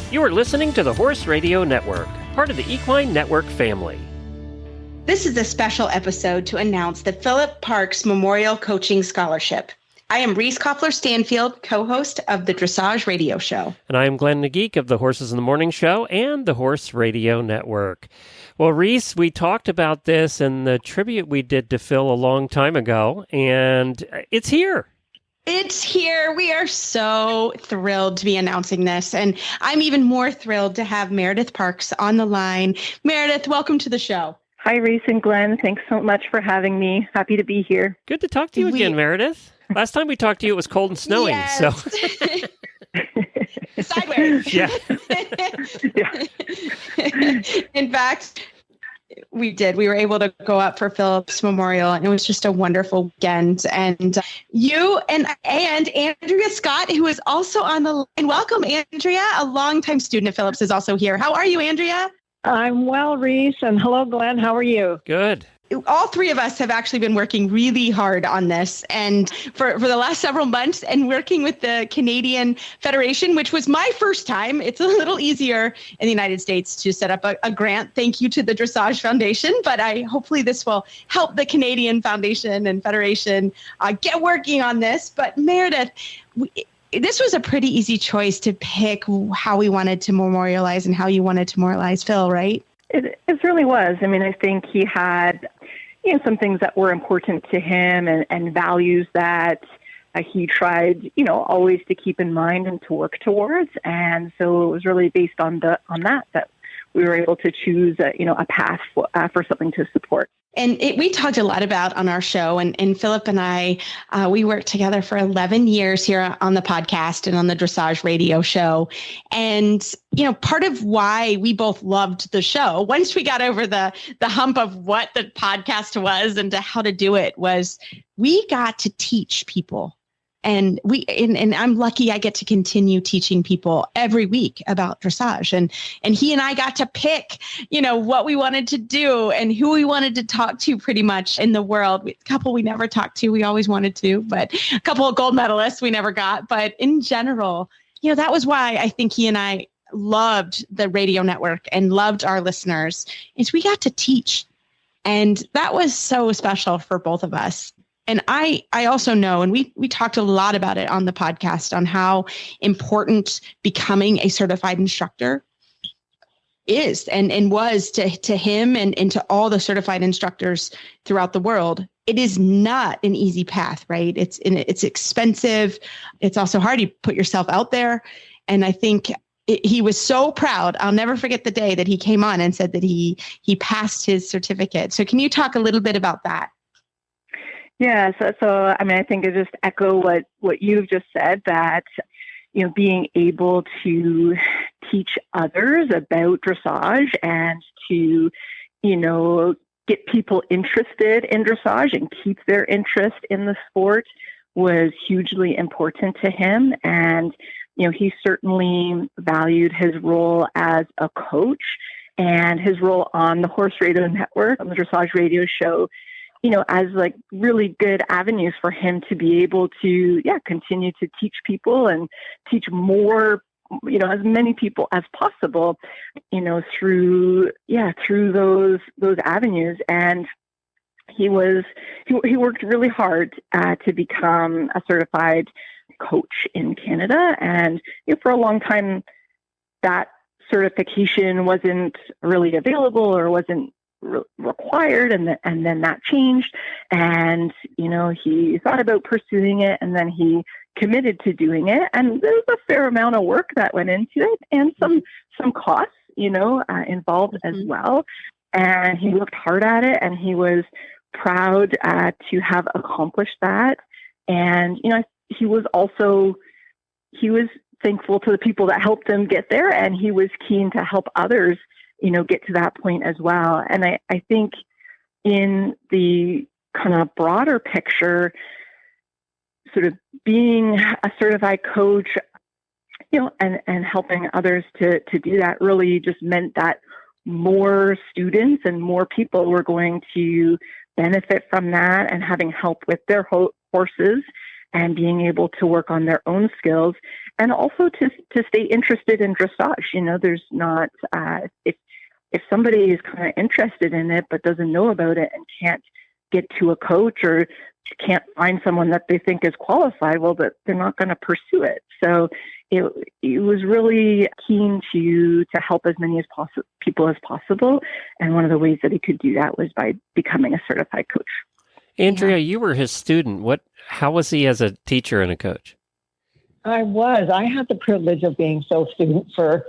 You are listening to the Horse Radio Network, part of the Equine Network family. This is a special episode to announce the Philip Parks Memorial Coaching Scholarship. I am Reese Stanfield, co-host of the Dressage Radio Show. And I am Glenn the Geek of the Horses in the Morning Show and the Horse Radio Network. Well, Reese, we talked about this in the tribute we did to Phil a long time ago, and it's here. It's here. We are so thrilled to be announcing this. And I'm even more thrilled to have Meredith Parks on the line. Meredith, welcome to the show. Hi, Reese and Glenn. Thanks so much for having me. Happy to be here. Good to talk to you again, Meredith. Last time we talked to you, it was cold and snowing. Yes. So Sideways. Yeah. In fact, we did. We were able to go up for Philip's Memorial, and it was just a wonderful weekend. And you and Andrea Scott, who is also on the line. Welcome, Andrea. A longtime student of Philip's is also here. How are you, Andrea? I'm well, Reese, and hello, Glenn. How are you? Good. All three of us have actually been working really hard on this, and for the last several months, and working with the Canadian Federation, which was my first time. It's a little easier in the United States to set up a grant. Thank you to the Dressage Foundation, but hopefully this will help the Canadian Foundation and Federation get working on this. But Meredith, this was a pretty easy choice to pick how we wanted to memorialize and how you wanted to memorialize Phil, right? It really was. I mean, I think he had, some things that were important to him and values that he tried, always to keep in mind and to work towards. And so it was really based on that we were able to choose, a path for something to support. And we talked a lot about on our show, and Philip and I, we worked together for 11 years here on the podcast and on the Dressage Radio Show. And, part of why we both loved the show, once we got over the hump of what the podcast was and to how to do it, was we got to teach people. And I'm lucky I get to continue teaching people every week about dressage. And he and I got to pick, what we wanted to do and who we wanted to talk to pretty much in the world. A couple we never talked to, we always wanted to, but a couple of gold medalists we never got. But in general, that was why I think he and I loved the radio network and loved our listeners, is we got to teach. And that was so special for both of us. And I also know, and we talked a lot about it on the podcast, on how important becoming a certified instructor is and was to him and to all the certified instructors throughout the world. It is not an easy path, right? It's expensive. It's also hard. You put yourself out there. And I think he was so proud. I'll never forget the day that he came on and said that he passed his certificate. So can you talk a little bit about that? Yeah, so I mean, I think I just echo what you've just said, that, being able to teach others about dressage and to, get people interested in dressage and keep their interest in the sport was hugely important to him. And, he certainly valued his role as a coach and his role on the Horse Radio Network, on the Dressage Radio Show, as really good avenues for him to be able to, continue to teach people and teach more, as many people as possible, through those avenues. And he worked really hard to become a certified coach in Canada. And for a long time, that certification wasn't really available or wasn't required, and then that changed, and he thought about pursuing it, and then he committed to doing it, and there's a fair amount of work that went into it and some costs involved as well, and he worked hard at it, and he was proud to have accomplished that. And he was thankful to the people that helped him get there, and he was keen to help others get to that point as well. And I think in the kind of broader picture, sort of being a certified coach, and helping others to do that really just meant that more students and more people were going to benefit from that and having help with their horses and being able to work on their own skills, and also to stay interested in dressage. There's not, if somebody is kind of interested in it but doesn't know about it and can't get to a coach or can't find someone that they think is qualified, well, that they're not going to pursue it. So it was really keen to help as many people as possible. And one of the ways that he could do that was by becoming a certified coach. Andrea, you were his student. How was he as a teacher and a coach? I was. I had the privilege of being Phil's student for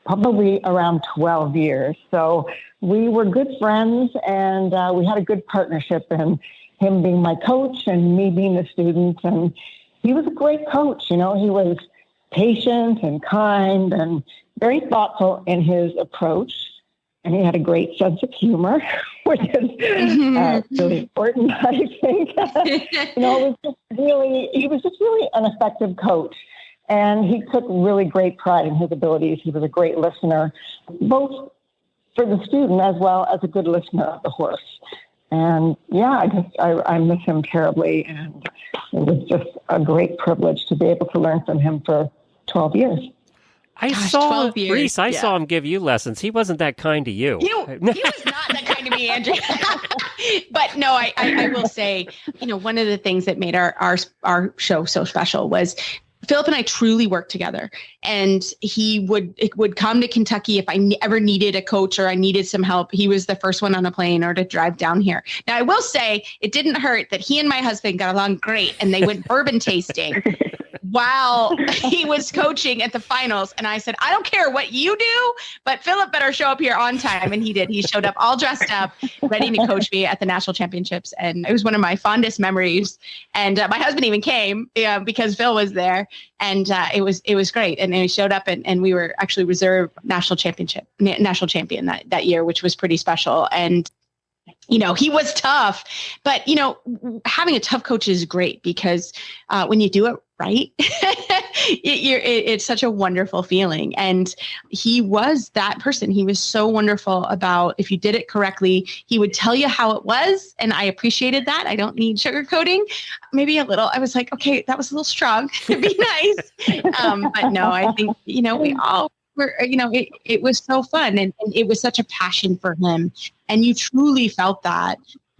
probably around 12 years. So we were good friends, and we had a good partnership, and him being my coach and me being the student. And he was a great coach. He was patient and kind and very thoughtful in his approach. And he had a great sense of humor, which is really important, I think. He was just really an effective coach. And he took really great pride in his abilities. He was a great listener, both for the student as well as a good listener of the horse. And I miss him terribly. And it was just a great privilege to be able to learn from him for 12 years. I saw him give you lessons. He wasn't that kind to you. He was not that kind to me, Andrea. But no, I will say, one of the things that made our show so special was Philip and I truly worked together, and he would come to Kentucky if I ever needed a coach or I needed some help. He was the first one on a plane or to drive down here. Now, I will say it didn't hurt that he and my husband got along great, and they went bourbon tasting while he was coaching at the finals. And I said, I don't care what you do, but Philip better show up here on time. And he did. He showed up all dressed up, ready to coach me at the national championships. And it was one of my fondest memories. And my husband even came because Phil was there. And it was great. And he showed up, and we were actually reserve national champion that year, which was pretty special. And he was tough, but having a tough coach is great because when you do it right, it's such a wonderful feeling. And he was that person. He was so wonderful about if you did it correctly, he would tell you how it was. And I appreciated that. I don't need sugarcoating. Maybe a little. I was like, okay, that was a little strong. Be nice. But no, I think, we all it was so fun, and it was such a passion for him. And you truly felt that.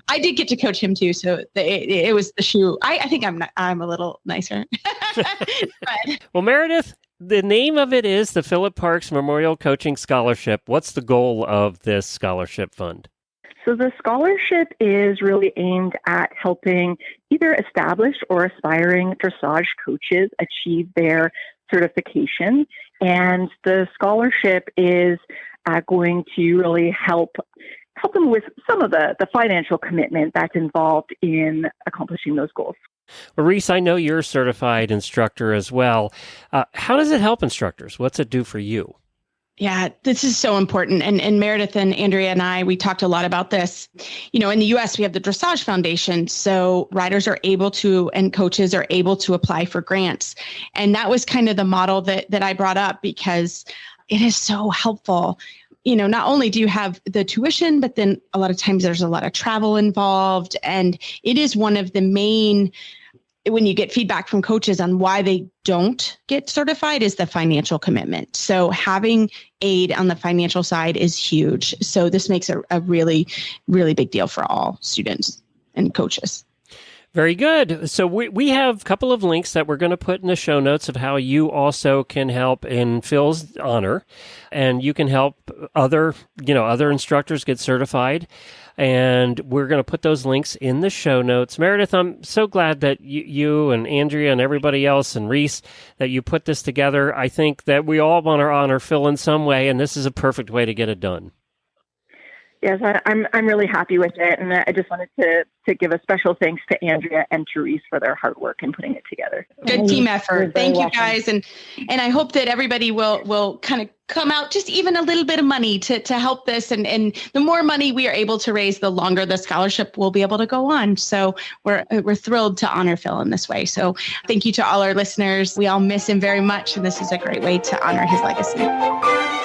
I did get to coach him too, so it was the shoe. I think I'm a little nicer. But. Well, Meredith, the name of it is the Philip Parks Memorial Coaching Scholarship. What's the goal of this scholarship fund? So the scholarship is really aimed at helping either established or aspiring dressage coaches achieve their certification. And the scholarship is going to really help them with some of the financial commitment that's involved in accomplishing those goals. Well, Reese, I know you're a certified instructor as well. How does it help instructors? What's it do for you? Yeah, this is so important. And Meredith and Andrea and I, we talked a lot about this. In the U.S., we have the Dressage Foundation. So riders are able to, and coaches are able to apply for grants. And that was kind of the model that I brought up because it is so helpful. Not only do you have the tuition, but then a lot of times there's a lot of travel involved. And it is one of the main, when you get feedback from coaches on why they don't get certified, is the financial commitment. So having aid on the financial side is huge. So this makes a really, really big deal for all students and coaches. Very good. So we have a couple of links that we're going to put in the show notes of how you also can help in Phil's honor, and you can help other instructors get certified. And we're going to put those links in the show notes. Meredith, I'm so glad that you and Andrea and everybody else and Reese, that you put this together. I think that we all want to honor Phil in some way, and this is a perfect way to get it done. Yes, I'm really happy with it, and I just wanted to give a special thanks to Andrea and to Reese for their hard work in putting it together. Good team effort. Thank you, guys, and I hope that everybody will kind of come out just even a little bit of money to help this, and the more money we are able to raise, the longer the scholarship will be able to go on. So we're thrilled to honor Phil in this way. So thank you to all our listeners. We all miss him very much, and this is a great way to honor his legacy.